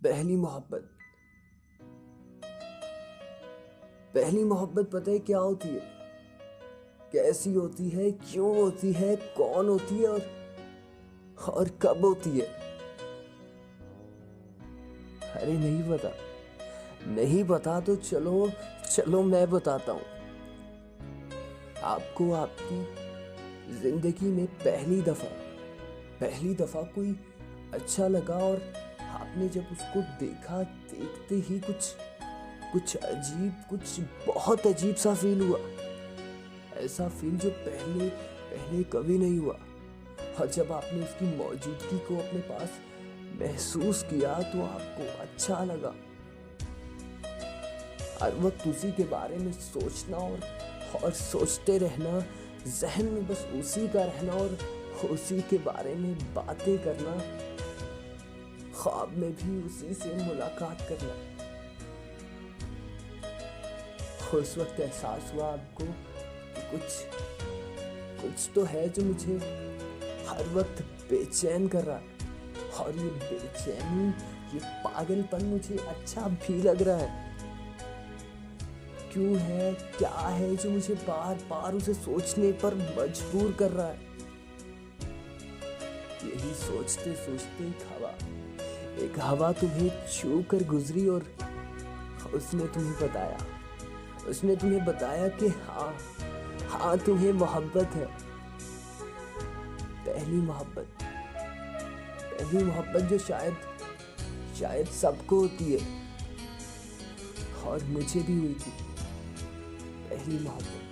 पहली मोहब्बत। पहली मोहब्बत पता है क्या होती है, कैसी होती है, क्यों होती है, कौन होती है और कब होती है? अरे नहीं पता? नहीं पता तो चलो चलो मैं बताता हूँ आपको। आपकी जिंदगी में पहली दफा कोई अच्छा लगा और आपने जब उसको देखा, देखते ही कुछ अजीब, कुछ बहुत अजीब सा फील हुआ। ऐसा फील जो पहले पहले कभी नहीं हुआ। और जब आपने उसकी मौजूदगी को अपने पास महसूस किया तो आपको अच्छा लगा। हर वक्त उसी के बारे में सोचना और सोचते रहना, जहन में बस उसी का रहना और उसी के बारे में बातें करना, ख्वाब में भी उसी से मुलाकात करना। उस वक्त एहसास हुआ आपको कि कुछ तो है जो मुझे हर वक्त बेचैन कर रहा है। और ये बेचैनी, ये पागलपन मुझे अच्छा भी लग रहा है। क्यों है, क्या है जो मुझे बार बार उसे सोचने पर मजबूर कर रहा है? यही सोचते सोचते एक हवा तुम्हें छू कर गुजरी और उसने तुम्हें बताया कि हाँ तुम्हें मोहब्बत है। पहली मोहब्बत जो शायद सबको होती है, और मुझे भी हुई थी पहली मोहब्बत।